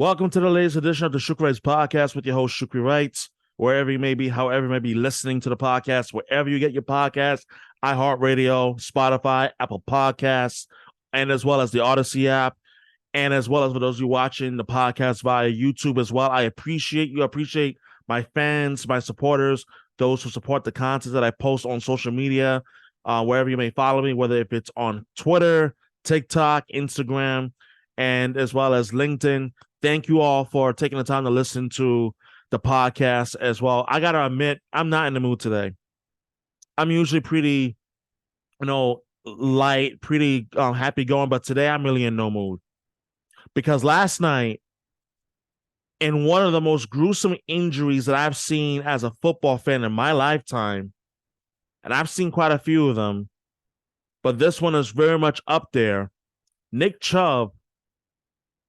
Welcome to the latest edition of the Shukri Wrights Podcast with your host, Shukri Wrights. Wherever you may be, however you may be listening to the podcast, wherever you get your podcast, iHeartRadio, Spotify, Apple Podcasts, and as well as the Odyssey app, and as well as for those of you watching the podcast via YouTube as well. I appreciate you. I appreciate my fans, my supporters, those who support the content that I post on social media, wherever you may follow me, whether if it's on Twitter, TikTok, Instagram, and as well as LinkedIn. Thank you all for taking the time to listen to the podcast as well. I got to admit, I'm not in the mood today. I'm usually pretty, light, pretty happy going, but today I'm really in no mood. Because last night, in one of the most gruesome injuries that I've seen as a football fan in my lifetime, and I've seen quite a few of them, but this one is very much up there. Nick Chubb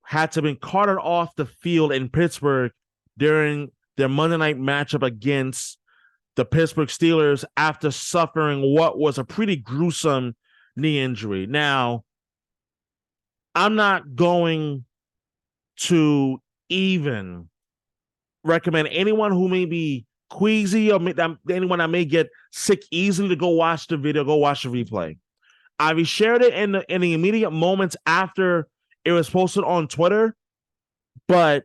had to be carted off the field in Pittsburgh during their Monday night matchup against the Pittsburgh Steelers after suffering what was a pretty gruesome knee injury. Now, I'm not going to even recommend anyone who may be queasy or anyone that may get sick easily to go watch the video, go watch the replay. I shared it in the immediate moments after it was posted on Twitter, but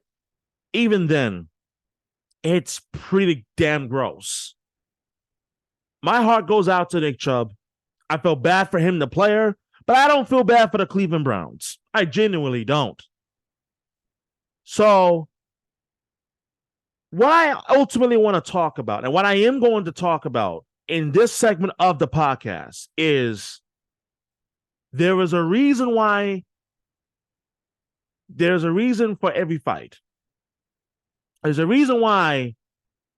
even then, it's pretty damn gross. My heart goes out to Nick Chubb. I feel bad for him, the player, but I don't feel bad for the Cleveland Browns. I genuinely don't. So, what I ultimately want to talk about, and what I am going to talk about in this segment of the podcast, is there is a reason why. There's a reason for every fight. There's a reason why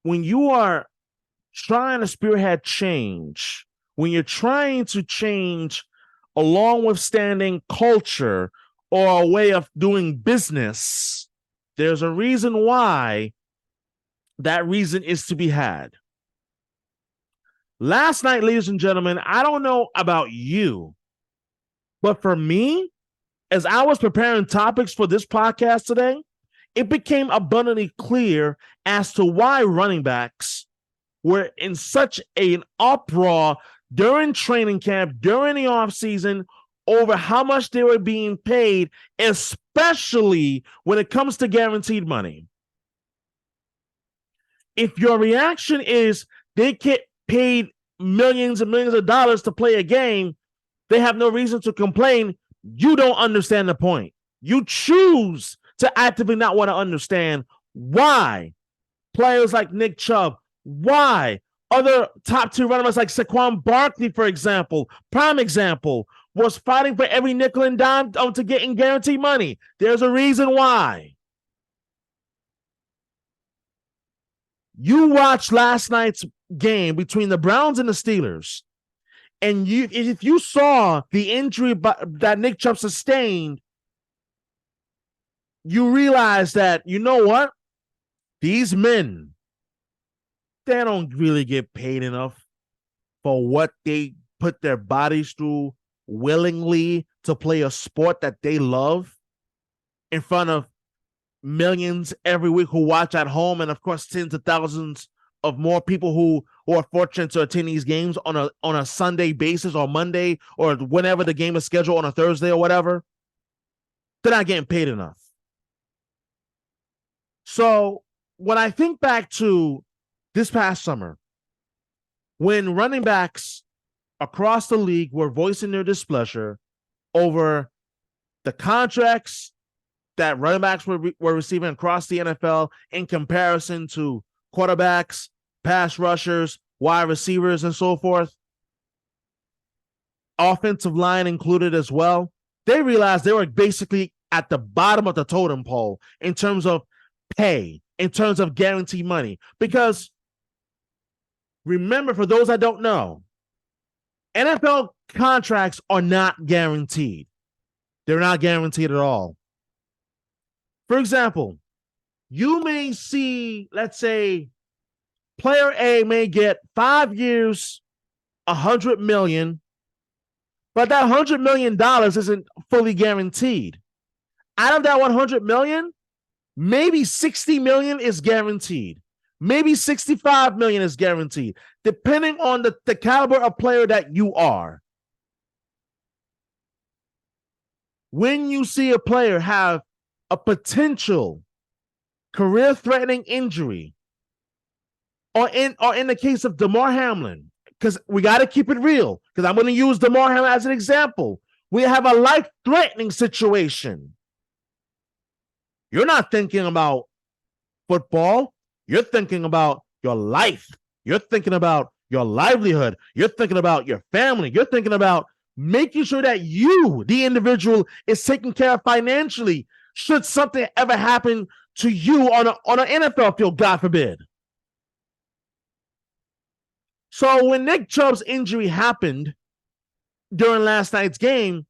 when you are trying to spearhead change, when you're trying to change along with standing culture or a way of doing business, there's a reason why that reason is to be had. Last night, ladies and gentlemen, I don't know about you, but for me, as I was preparing topics for this podcast today, it became abundantly clear as to why running backs were in such an uproar during training camp, during the offseason, over how much they were being paid, especially when it comes to guaranteed money. If your reaction is they get paid millions and millions of dollars to play a game, they have no reason to complain. You don't understand the point. You choose to actively not want to understand why players like Nick Chubb, why other top-tier running backs like Saquon Barkley, for example, prime example, was fighting for every nickel and dime to getting guaranteed money. There's a reason why. You watched last night's game between the Browns and the Steelers. And if you saw the injury that Nick Chubb sustained, you realize that, you know what? These men, they don't really get paid enough for what they put their bodies through willingly to play a sport that they love in front of millions every week who watch at home, and of course tens of thousands of more people who are fortunate to attend these games on a Sunday basis or Monday or whenever the game is scheduled on a Thursday or whatever. They're not getting paid enough. So when I think back to this past summer, when running backs across the league were voicing their displeasure over the contracts that running backs were receiving across the NFL in comparison to quarterbacks, pass rushers, wide receivers, and so forth, offensive line included as well, they realized they were basically at the bottom of the totem pole in terms of pay, in terms of guaranteed money. Because remember, for those that don't know, NFL contracts are not guaranteed. They're not guaranteed at all. For example, you may see, let's say, player A may get 5 years, $100 million, but that $100 million isn't fully guaranteed. Out of that $100 million, maybe 60 million is guaranteed. Maybe 65 million is guaranteed, depending on the caliber of player that you are. When you see a player have a potential career-threatening injury, or in the case of DeMar Hamlin, because we got to keep it real, because I'm going to use DeMar Hamlin as an example. We have a life-threatening situation. You're not thinking about football. You're thinking about your life. You're thinking about your livelihood. You're thinking about your family. You're thinking about making sure that you, the individual, is taken care of financially should something ever happen to you on an NFL field, God forbid. So when Nick Chubb's injury happened during last night's game,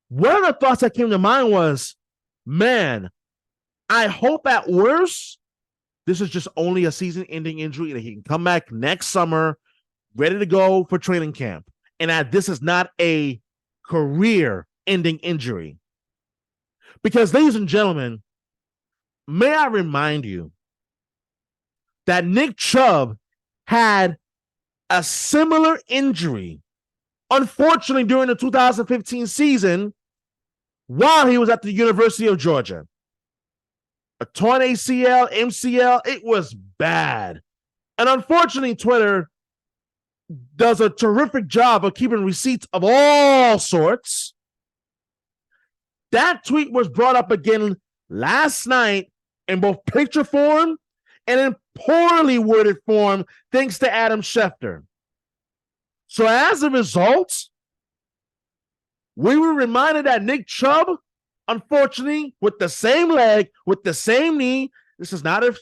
one of the thoughts that came to mind was, man, I hope at worst this is just only a season-ending injury and he can come back next summer ready to go for training camp, and that this is not a career-ending injury. Because, ladies and gentlemen, may I remind you that Nick Chubb had a similar injury, unfortunately, during the 2015 season while he was at the University of Georgia. A torn ACL, MCL, it was bad. And unfortunately, Twitter does a terrific job of keeping receipts of all sorts. That tweet was brought up again last night in both picture form and in poorly worded form, thanks to Adam Schefter. So as a result, we were reminded that Nick Chubb, unfortunately, with the same leg, with the same knee, this is not his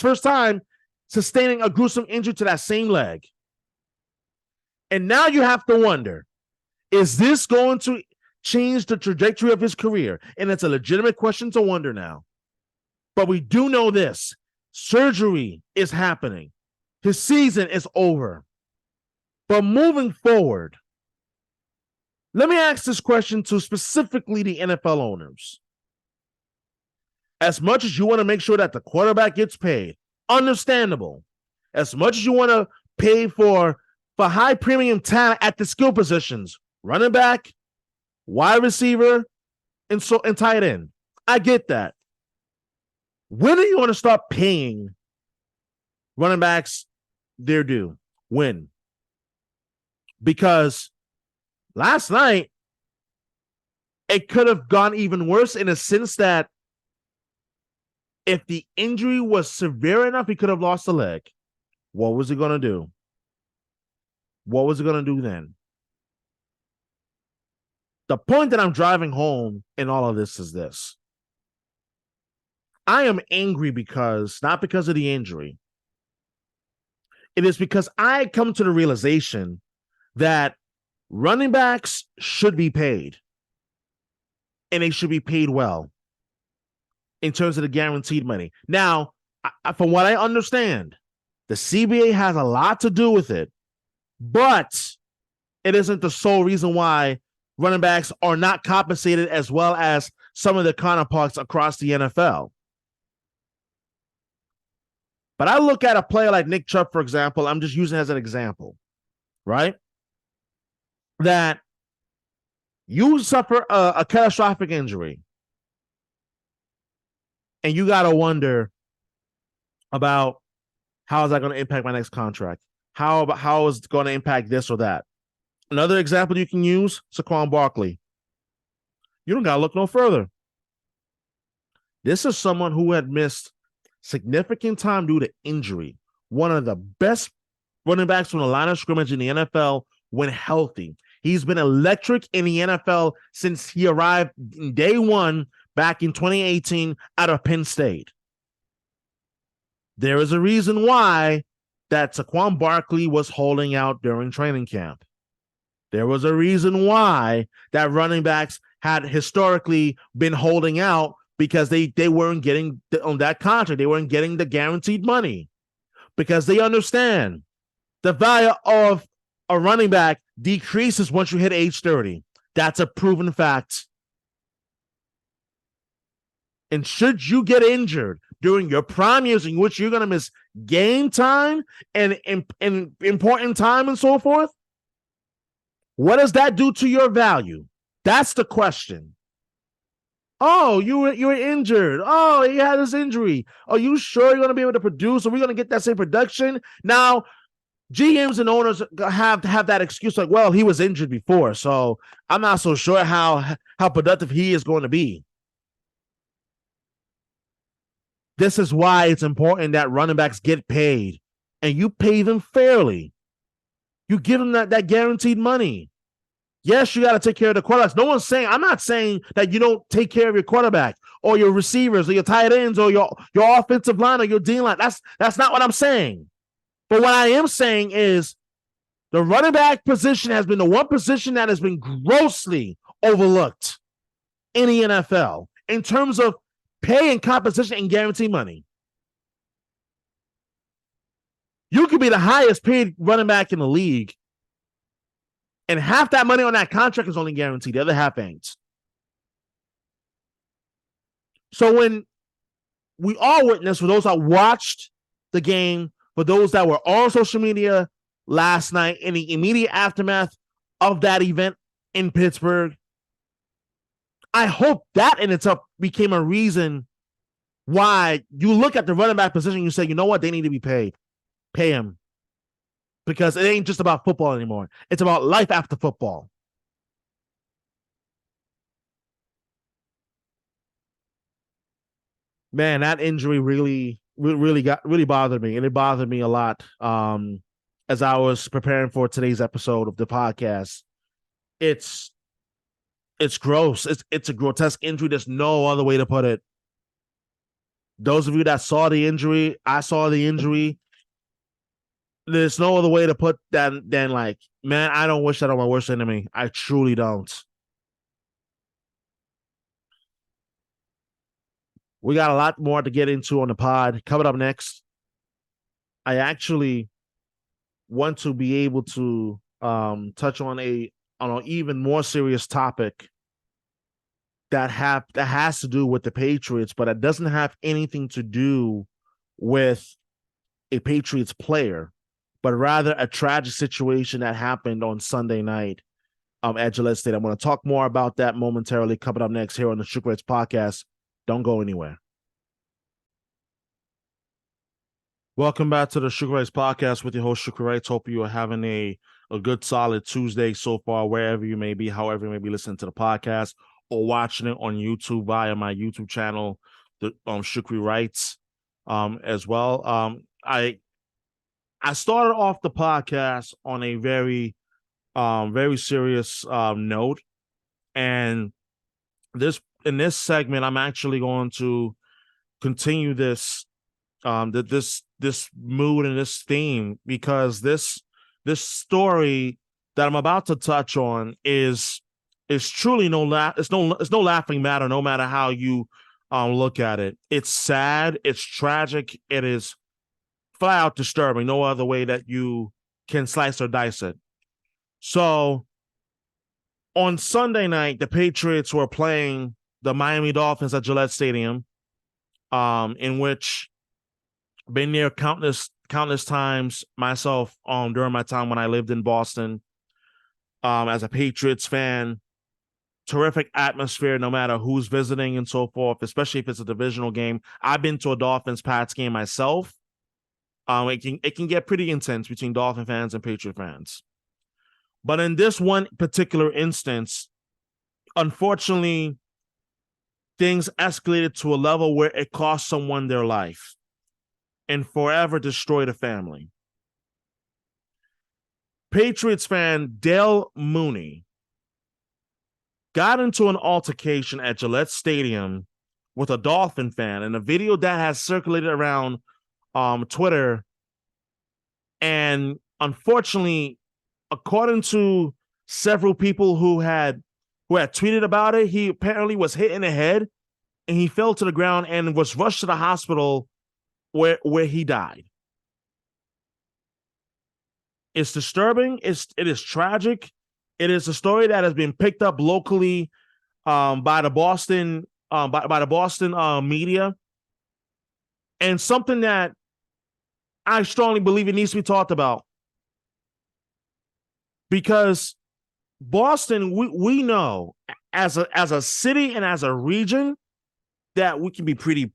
first time sustaining a gruesome injury to that same leg. And now you have to wonder, is this going to change the trajectory of his career? And it's a legitimate question to wonder now. But we do know this. Surgery is happening. His season is over. But moving forward, let me ask this question to specifically the NFL owners. As much as you want to make sure that the quarterback gets paid, understandable. As much as you want to pay for high premium talent at the skill positions, running back, wide receiver, and tight end. I get that. When are you going to start paying running backs their due? When? Because last night, it could have gone even worse in a sense that if the injury was severe enough, he could have lost a leg. What was he going to do? What was he going to do then? The point that I'm driving home in all of this is this. I am angry not because of the injury. It is because I come to the realization that running backs should be paid. And they should be paid well in terms of the guaranteed money. Now, from what I understand, the CBA has a lot to do with it, but it isn't the sole reason why running backs are not compensated as well as some of their counterparts across the NFL. But I look at a player like Nick Chubb, for example, I'm just using it as an example, right? That you suffer a catastrophic injury and you got to wonder about how is that going to impact my next contract? How is it going to impact this or that? Another example you can use, Saquon Barkley. You don't got to look no further. This is someone who had missed significant time due to injury. One of the best running backs from the line of scrimmage in the NFL when healthy. He's been electric in the NFL since he arrived in day one back in 2018 out of Penn State. There is a reason why that Saquon Barkley was holding out during training camp. There was a reason why that running backs had historically been holding out because they weren't getting on that contract. They weren't getting the guaranteed money because they understand the value of a running back decreases once you hit age 30. That's a proven fact. And should you get injured during your prime years in which you're going to miss game time and important time and so forth, what does that do to your value? That's the question. Oh, you were injured. Oh, you had this injury. Are you sure you're going to be able to produce? Are we going to get that same production? Now, GMs and owners have that excuse like, well, he was injured before, so I'm not so sure how productive he is going to be. This is why it's important that running backs get paid, and you pay them fairly. You give them that guaranteed money. Yes, you got to take care of the quarterbacks. I'm not saying that you don't take care of your quarterback or your receivers or your tight ends or your offensive line or your D line. That's not what I'm saying. But what I am saying is the running back position has been the one position that has been grossly overlooked in the NFL in terms of pay and compensation and guarantee money. You could be the highest paid running back in the league, and half that money on that contract is only guaranteed. The other half ain't. So when we all witnessed, for those that watched the game, for those that were on social media last night in the immediate aftermath of that event in Pittsburgh, I hope that in itself became a reason why you look at the running back position and you say, you know what, they need to be paid. Pay him. Because it ain't just about football anymore. It's about life after football. Man, that injury really bothered me, and it bothered me a lot. As I was preparing for today's episode of the podcast, it's gross. It's a grotesque injury. There's no other way to put it. Those of you that saw the injury, I saw the injury. There's no other way to put that than like, man, I don't wish that on my worst enemy. I truly don't. We got a lot more to get into on the pod. Coming up next, I actually want to be able to touch on an even more serious topic that has to do with the Patriots, but it doesn't have anything to do with a Patriots player, but rather a tragic situation that happened on Sunday night at Gillette Stadium. I'm going to talk more about that momentarily coming up next here on the Shukri Wrights Podcast. Don't go anywhere. Welcome back to the Shukri Wrights Podcast with your host, Shukri Wrights. Hope you are having a good, solid Tuesday so far, wherever you may be, however you may be listening to the podcast or watching it on YouTube via my YouTube channel, the Shukri Wrights, as well. I started off the podcast on a very serious note, and in this segment, I'm actually going to continue this mood and this theme, because this story that I'm about to touch on is truly no laughing matter, no matter how you look at it. It's sad, it's tragic, it is flat out disturbing. No other way that you can slice or dice it. So on Sunday night, the Patriots were playing the Miami Dolphins at Gillette Stadium, in which I've been there countless times myself during my time when I lived in Boston as a Patriots fan. Terrific atmosphere no matter who's visiting and so forth, especially if it's a divisional game. I've been to a Dolphins-Pats game myself. It can get pretty intense between Dolphin fans and Patriot fans. But in this one particular instance, unfortunately, things escalated to a level where it cost someone their life and forever destroyed a family. Patriots fan Dale Mooney got into an altercation at Gillette Stadium with a Dolphin fan, and a video that has circulated around Twitter. And unfortunately, according to several people who had tweeted about it, he apparently was hit in the head and he fell to the ground and was rushed to the hospital where he died. It's disturbing. It is tragic. It is a story that has been picked up locally by the Boston by the Boston media, and something that I strongly believe it needs to be talked about, because Boston, we know as a city and as a region that we can be pretty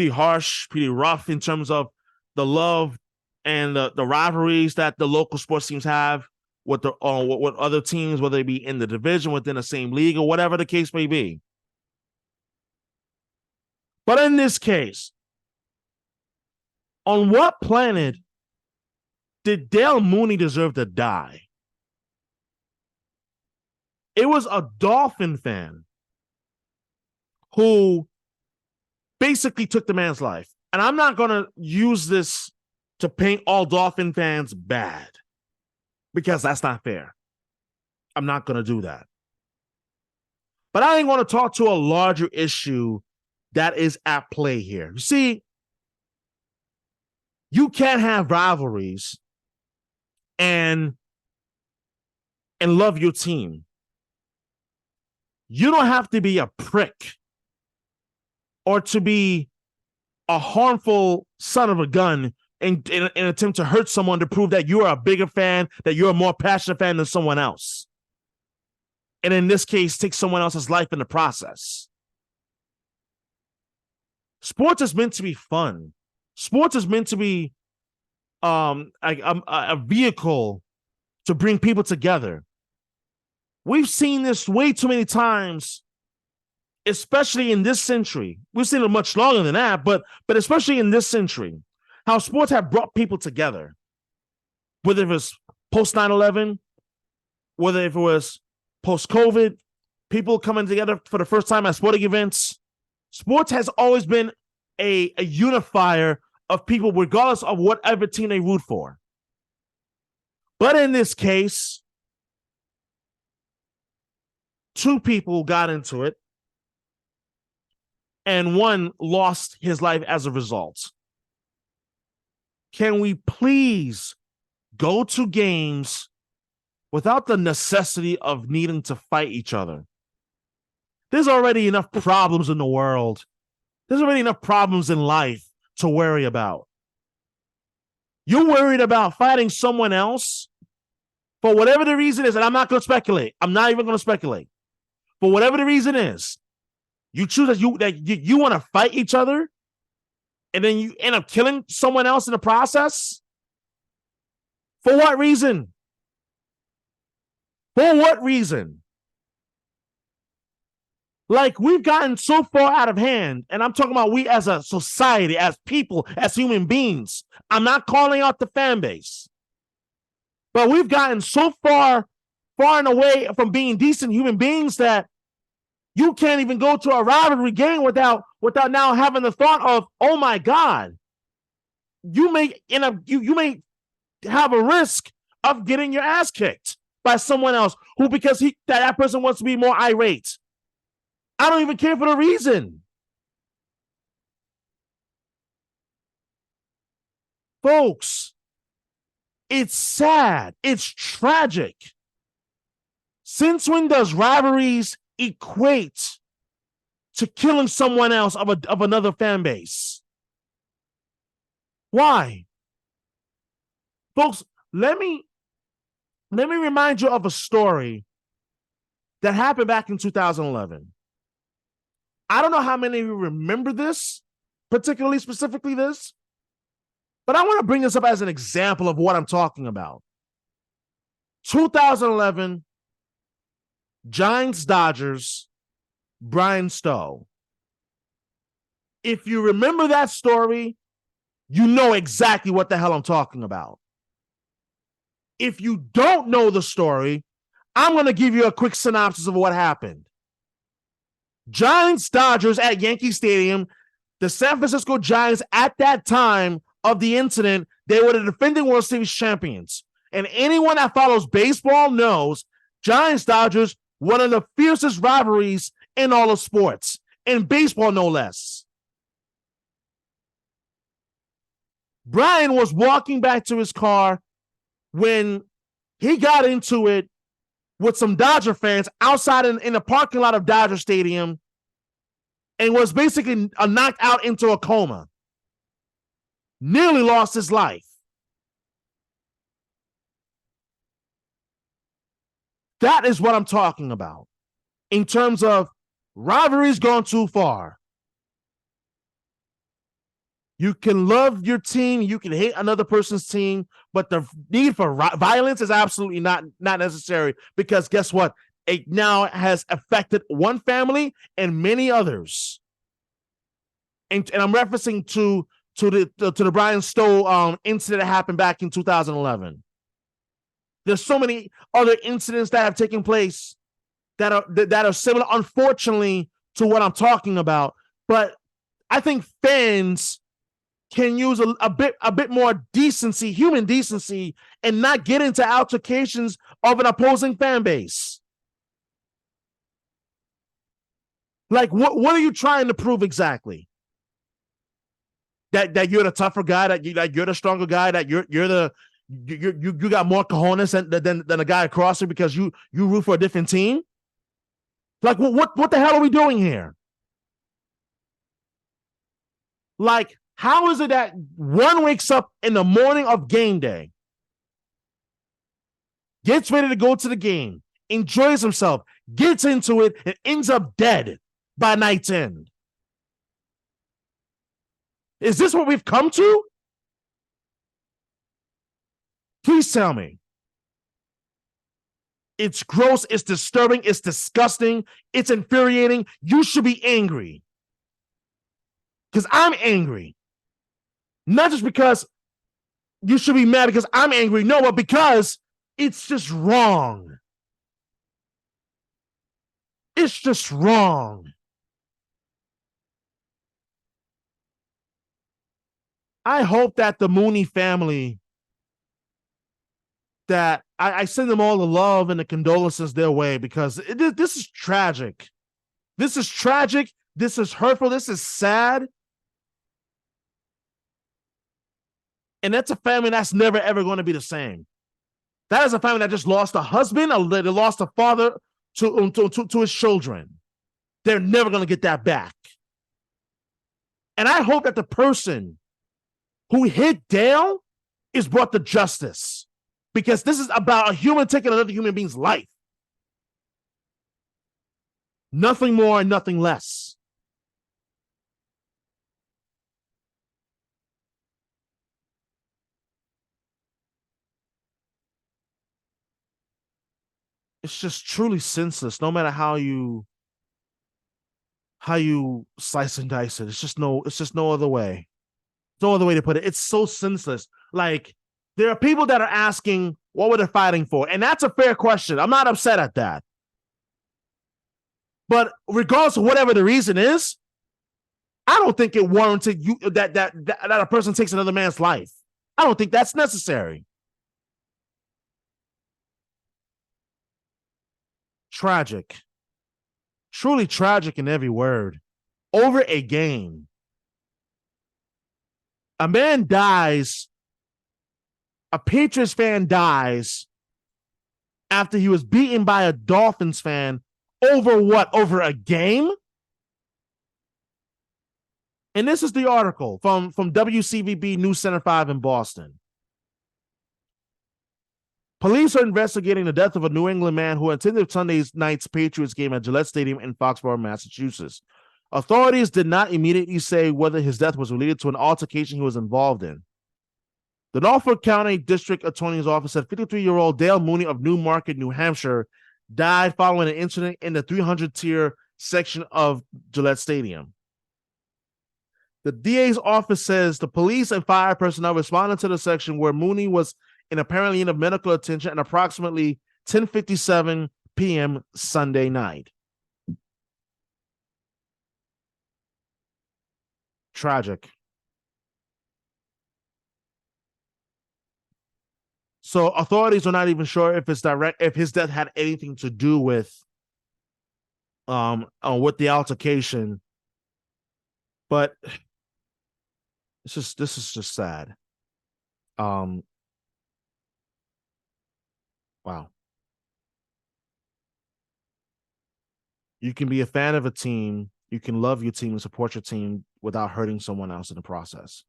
harsh, pretty rough in terms of the love and the rivalries that the local sports teams have with with other teams, whether they be in the division, within the same league, or whatever the case may be. But in this case, on what planet did Dale Mooney deserve to die? It was a Dolphin fan who basically took the man's life. And I'm not going to use this to paint all Dolphin fans bad, because that's not fair. I'm not going to do that. But I ain't going to talk to a larger issue that is at play here. You see, you can't have rivalries and love your team. You don't have to be a prick or to be a harmful son of a gun in an attempt to hurt someone to prove that you are a bigger fan, that you're a more passionate fan than someone else. And in this case, take someone else's life in the process. Sports is meant to be fun. Sports is meant to be a vehicle to bring people together. We've seen this way too many times, especially in this century. We've seen it much longer than that, but especially in this century, how sports have brought people together. Whether it was post 9/11, whether if it was post-COVID, people coming together for the first time at sporting events. Sports has always been a unifier of people, regardless of whatever team they root for. But in this case, two people got into it, and one lost his life as a result. Can we please go to games without the necessity of needing to fight each other? There's already enough problems in the world. There's already enough problems in life to worry about. You're worried about fighting someone else for whatever the reason is, and I'm not going to speculate. I'm not even going to speculate. For whatever the reason is, you choose that you want to fight each other, and then you end up killing someone else in the process? For what reason? For what reason? Like, we've gotten so far out of hand, and I'm talking about we as a society, as people, as human beings. I'm not calling out the fan base. But we've gotten so far and away from being decent human beings that you can't even go to a rivalry game without now having the thought of, oh my God, you may have a risk of getting your ass kicked by someone else who, because that person wants to be more irate. I don't even care for the reason. Folks, it's sad. It's tragic. Since when does rivalries equate to killing someone else of another fan base? Why? Folks, let me remind you of a story that happened back in 2011. I don't know how many of you remember this, specifically this, but I want to bring this up as an example of what I'm talking about. 2011, Giants-Dodgers, Brian Stowe. If you remember that story, you know exactly what the hell I'm talking about. If you don't know the story, I'm going to give you a quick synopsis of what happened. Giants-Dodgers at Yankee Stadium. The San Francisco Giants, at that time of the incident, they were the defending World Series champions. And anyone that follows baseball knows Giants-Dodgers, one of the fiercest rivalries in all of sports, in baseball no less. Brian was walking back to his car when he got into it with some Dodger fans outside in the parking lot of Dodger Stadium. and was basically knocked out into a coma. Nearly lost his life. That is what I'm talking about in terms of rivalries gone too far. You can love your team, you can hate another person's team, but the need for violence is absolutely not necessary, because guess what? It now has affected one family and many others. And I'm referencing to the Brian Stowe incident that happened back in 2011. There's so many other incidents that have taken place that are similar, unfortunately, to what I'm talking about. But I think fans can use a bit more decency, human decency, and not get into altercations of an opposing fan base. Like, what are you trying to prove exactly? That you're the tougher guy, that you're the stronger guy, that you got more cojones than a guy across you because you root for a different team? Like, what the hell are we doing here? Like, how is it that one wakes up in the morning of game day, gets ready to go to the game, enjoys himself, gets into it, and ends up dead by night's end? Is this what we've come to? Please tell me. It's gross, it's disturbing, it's disgusting, it's infuriating. You should be angry. Because I'm angry. Not just because you should be mad because I'm angry, no, but because it's just wrong. It's just wrong. I hope that the Mooney family, that I send them all the love and the condolences their way, because this is tragic. This is tragic. This is hurtful. This is sad. And that's a family that's never, ever going to be the same. That is a family that just lost a husband, or they lost a father to his children. They're never going to get that back. And I hope that the person who hit Dale is brought to justice, because this is about a human taking another human being's life. Nothing more and nothing less. It's just truly senseless, no matter how you slice and dice it. It's just no other way. No other way to put it. It's so senseless. Like, there are people that are asking what were they fighting for, and that's a fair question. I'm not upset at that. But regardless of whatever the reason is, I don't think it warranted you that a person takes another man's life. I don't think that's necessary. Tragic. Truly tragic in every word. Over a game. A man dies. A Patriots fan dies after he was beaten by a Dolphins fan over what? Over a game? And this is the article from WCVB News Center 5 in Boston. Police are investigating the death of a New England man who attended Sunday night's Patriots game at Gillette Stadium in Foxborough, Massachusetts. Authorities did not immediately say whether his death was related to an altercation he was involved in. The Norfolk County District Attorney's Office said 53-year-old Dale Mooney of Newmarket, New Hampshire, died following an incident in the 300-tier section of Gillette Stadium. The DA's office says the police and fire personnel responded to the section where Mooney was apparently in medical attention at approximately 10:57 p.m. Sunday night. Tragic. So authorities are not even sure if his death had anything to do with the altercation. But this is just sad. Wow. You can be a fan of a team. you can love your team and support your team without hurting someone else in the process.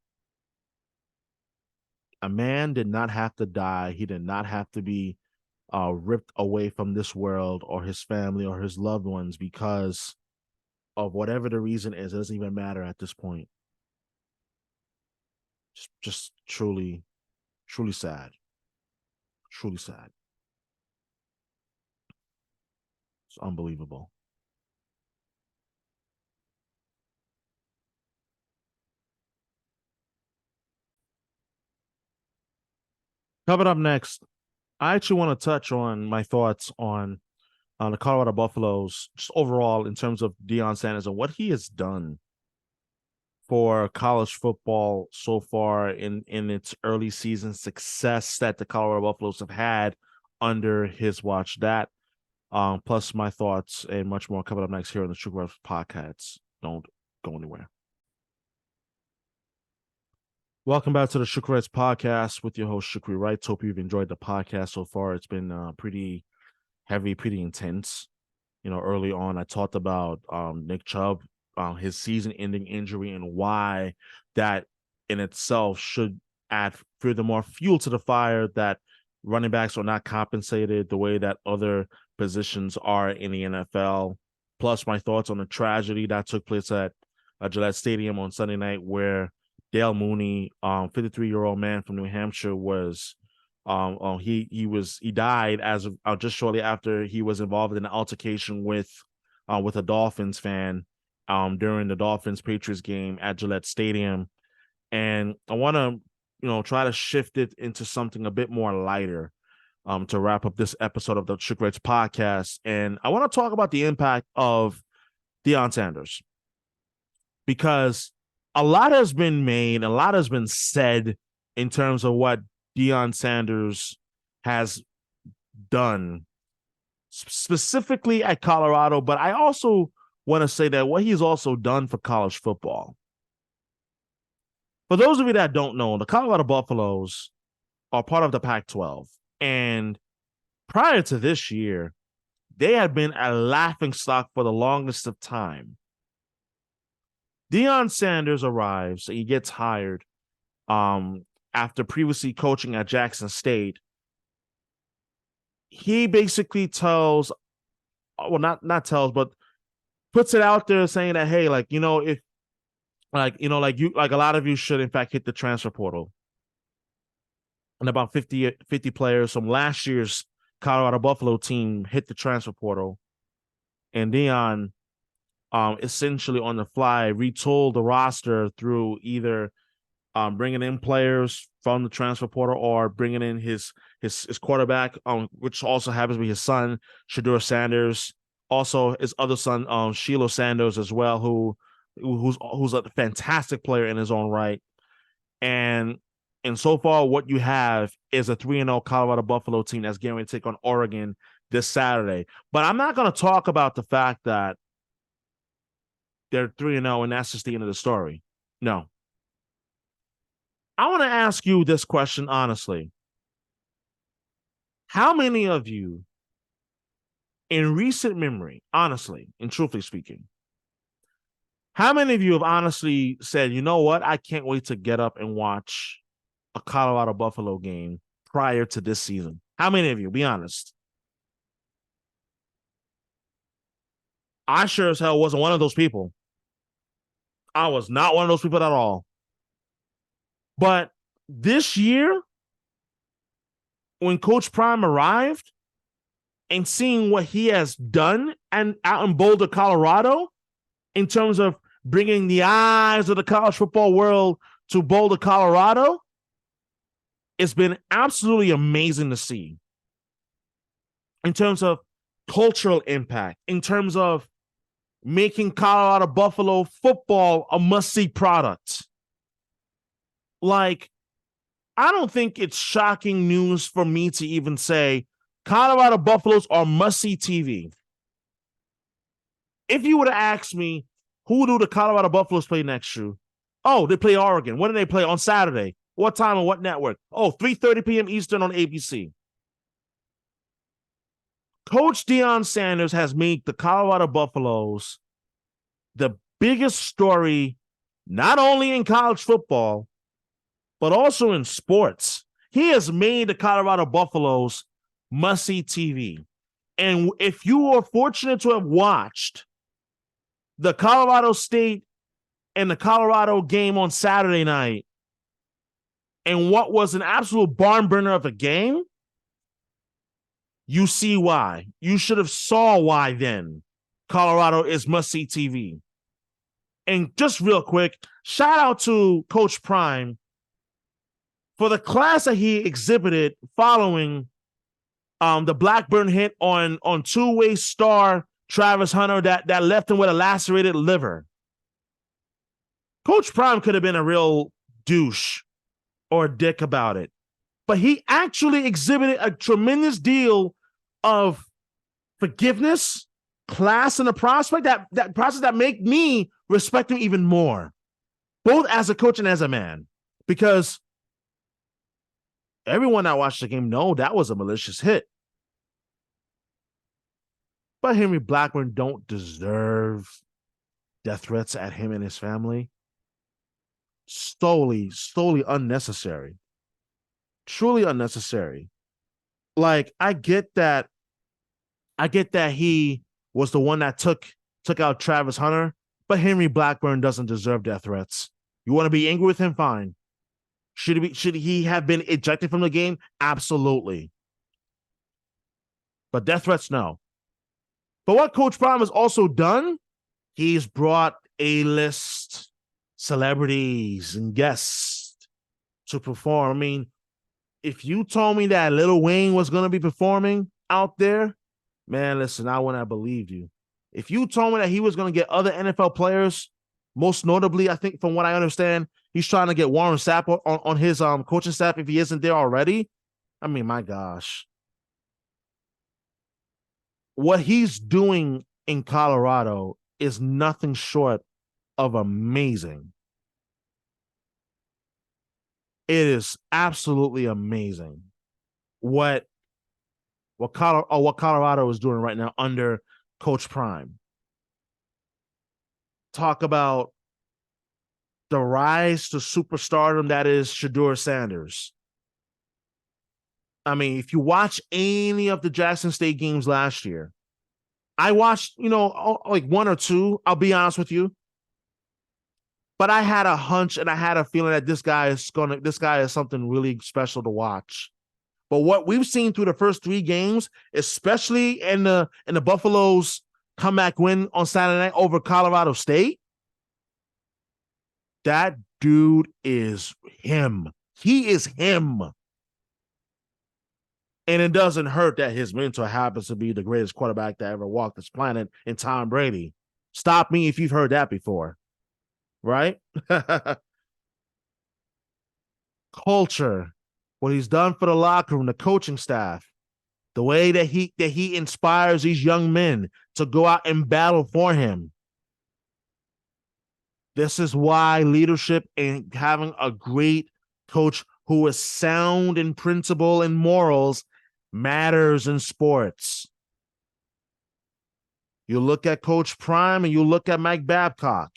A man did not have to die. He did not have to be ripped away from this world or his family or his loved ones because of whatever the reason is. It doesn't even matter at this point. Just truly, truly sad. Truly sad. It's unbelievable. Coming up next, I actually want to touch on my thoughts on the Colorado Buffaloes, just overall in terms of Deion Sanders and what he has done for college football so far in its early season success that the Colorado Buffaloes have had under his watch. That plus my thoughts and much more coming up next here on the Shukri Wrights Podcast. Don't go anywhere. Welcome back to the Shukri Wrights Podcast with your host, Shukri Wrights. Hope you've enjoyed the podcast so far. It's been pretty heavy, pretty intense. Early on, I talked about Nick Chubb, his season-ending injury, and why that in itself should add furthermore fuel to the fire that running backs are not compensated the way that other positions are in the NFL. Plus, my thoughts on the tragedy that took place at Gillette Stadium on Sunday night, where Dale Mooney, 53-year-old man from New Hampshire, was he died as of just shortly after he was involved in an altercation with a Dolphins fan during the Dolphins Patriots game at Gillette Stadium. And I want to try to shift it into something a bit more lighter to wrap up this episode of the Shukri Wrights Podcast. And I want to talk about the impact of Deion Sanders, because a lot has been made, a lot has been said in terms of what Deion Sanders has done specifically at Colorado, but I also want to say that what he's also done for college football. For those of you that don't know, the Colorado Buffaloes are part of the Pac-12, and prior to this year, they had been a laughingstock for the longest of time. Deion Sanders arrives, he gets hired after previously coaching at Jackson State. He basically tells, well, not tells, but puts it out there saying that, hey, if a lot of you should in fact hit the transfer portal. And about 50 players from last year's Colorado Buffalo team hit the transfer portal. And Deion essentially on the fly retooled the roster through either bringing in players from the transfer portal or bringing in his quarterback, which also happens to be his son, Shedeur Sanders. Also, his other son, Shiloh Sanders, as well, who's a fantastic player in his own right. And so far, what you have is a 3-0 Colorado Buffalo team that's getting ready to take on Oregon this Saturday. But I'm not going to talk about the fact that they're 3-0 and that's just the end of the story. No. I want to ask you this question honestly. How many of you, in recent memory, honestly and truthfully speaking, how many of you have honestly said, you know what, I can't wait to get up and watch a Colorado Buffalo game prior to this season? How many of you? Be honest. I sure as hell wasn't one of those people. I was not one of those people at all. But this year, when Coach Prime arrived and seeing what he has done and out in Boulder, Colorado, in terms of bringing the eyes of the college football world to Boulder, Colorado, it's been absolutely amazing to see. In terms of cultural impact, in terms of making Colorado Buffalo football a must-see product. I don't think it's shocking news for me to even say Colorado Buffaloes are must-see TV. If you were to ask me, who do the Colorado Buffaloes play next year? Oh, they play Oregon. When do they play? On Saturday. What time and what network? Oh, 3:30 p.m. Eastern on ABC. Coach Deion Sanders has made the Colorado Buffaloes the biggest story, not only in college football, but also in sports. He has made the Colorado Buffaloes must-see TV. And if you are fortunate to have watched the Colorado State and the Colorado game on Saturday night, and what was an absolute barn burner of a game, you see why. You should have saw why then Colorado is must-see TV. And just real quick, shout out to Coach Prime for the class that he exhibited following the Blackburn hit on two-way star Travis Hunter that left him with a lacerated liver. Coach Prime could have been a real douche or a dick about it, but he actually exhibited a tremendous deal of forgiveness, class, and a prospect that process that make me respect him even more, both as a coach and as a man, because everyone that watched the game know that was a malicious hit. But Henry Blackburn don't deserve death threats at him and his family. Solely unnecessary. Truly unnecessary. Like, I get that he was the one that took out Travis Hunter, but Henry Blackburn doesn't deserve death threats. You want to be angry with him? Fine. Should he have been ejected from the game? Absolutely. But death threats, no. But what Coach Prime has also done, he's brought A-list celebrities and guests to perform. I mean, if you told me that Lil Wayne was going to be performing out there, man, listen, I wouldn't have believed you. If you told me that he was going to get other NFL players, most notably, I think from what I understand, he's trying to get Warren Sapp on his coaching staff if he isn't there already. I mean, my gosh. What he's doing in Colorado is nothing short of amazing. It is absolutely amazing what Colorado is doing right now under Coach Prime. Talk about the rise to superstardom that is Shedeur Sanders. I mean, if you watch any of the Jackson State games last year, I watched, like one or two, I'll be honest with you. But I had a hunch and I had a feeling that this guy is something really special to watch. But what we've seen through the first three games, especially in the Buffaloes comeback win on Saturday night over Colorado State, that dude is him. He is him. And it doesn't hurt that his mentor happens to be the greatest quarterback that ever walked this planet in Tom Brady. Stop me if you've heard that before. Right? Culture, what he's done for the locker room, the coaching staff, the way that he inspires these young men to go out and battle for him. This is why leadership and having a great coach who is sound in principle and morals matters in sports. You look at Coach Prime and you look at Mike Babcock.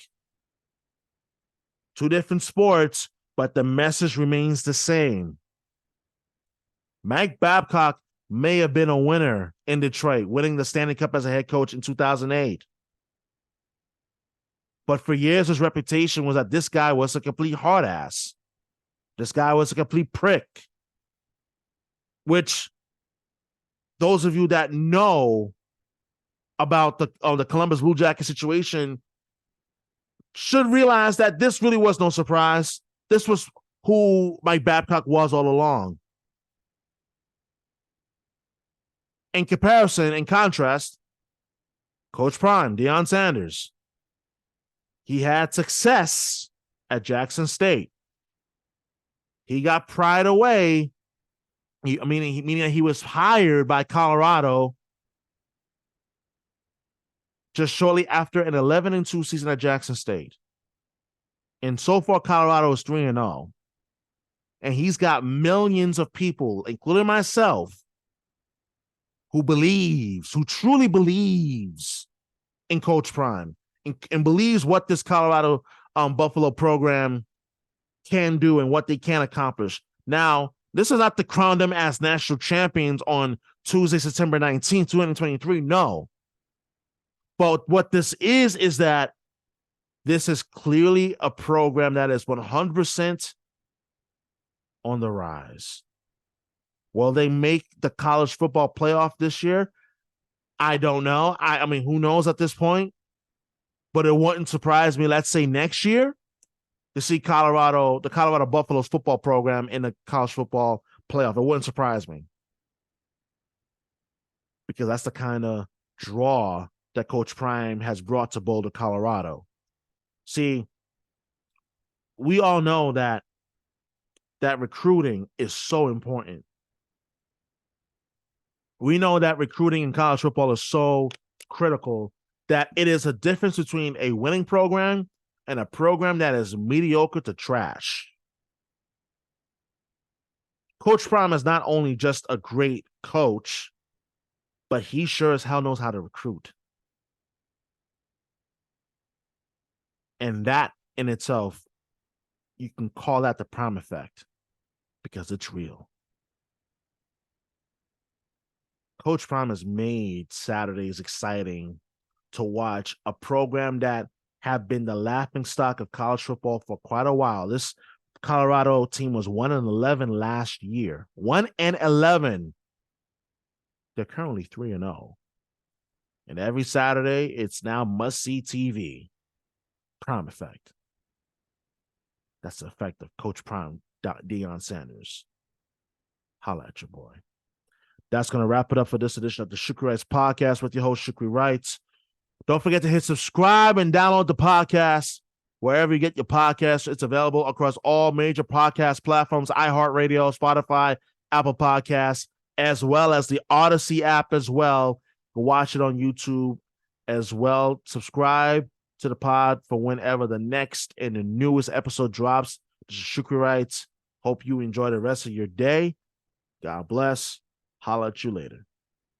Two different sports, but the message remains the same. Mike Babcock may have been a winner in Detroit, winning the Stanley Cup as a head coach in 2008. But for years, his reputation was that this guy was a complete hard ass. This guy was a complete prick. Which, those of you that know about the Columbus Blue Jackets situation should realize that this really was no surprise. This was who Mike Babcock was all along. In comparison, in contrast, Coach Prime, Deion Sanders, he had success at Jackson State. He got pried away, meaning that he was hired by Colorado just shortly after an 11-2 season at Jackson State. And so far, Colorado is 3-0. And he's got millions of people, including myself, who truly believes in Coach Prime, and believes what this Colorado Buffalo program can do and what they can accomplish. Now, this is not to crown them as national champions on Tuesday, September 19th, 2023. No. But what this is that this is clearly a program that is 100% on the rise. Will they make the college football playoff this year? I don't know. I mean, who knows at this point? But it wouldn't surprise me, let's say next year, to see the Colorado Buffaloes football program in the college football playoff. It wouldn't surprise me. Because that's the kind of draw that Coach Prime has brought to Boulder, Colorado. See, we all know that recruiting is so important. We know that recruiting in college football is so critical that it is a difference between a winning program and a program that is mediocre to trash. Coach Prime is not only just a great coach, but he sure as hell knows how to recruit. And that in itself, you can call that the Prime effect because it's real. Coach Prime has made Saturdays exciting to watch, a program that have been the laughingstock of college football for quite a while. This Colorado team was 1-11 last year. 1-11. They're currently 3-0. And every Saturday, it's now must-see TV. Prime effect. That's the effect of Coach Prime, Deion Sanders. Holla at your boy. That's going to wrap it up for this edition of the Shukri Wrights Podcast with your host, Shukri Wrights. Don't forget to hit subscribe and download the podcast wherever you get your podcasts. It's available across all major podcast platforms, iHeartRadio, Spotify, Apple Podcasts, as well as the Odyssey app as well. Watch it on YouTube as well. Subscribe to the pod for whenever the next and the newest episode drops. This is Shukri Wrights. Hope you enjoy the rest of your day. God bless. Holla at you later.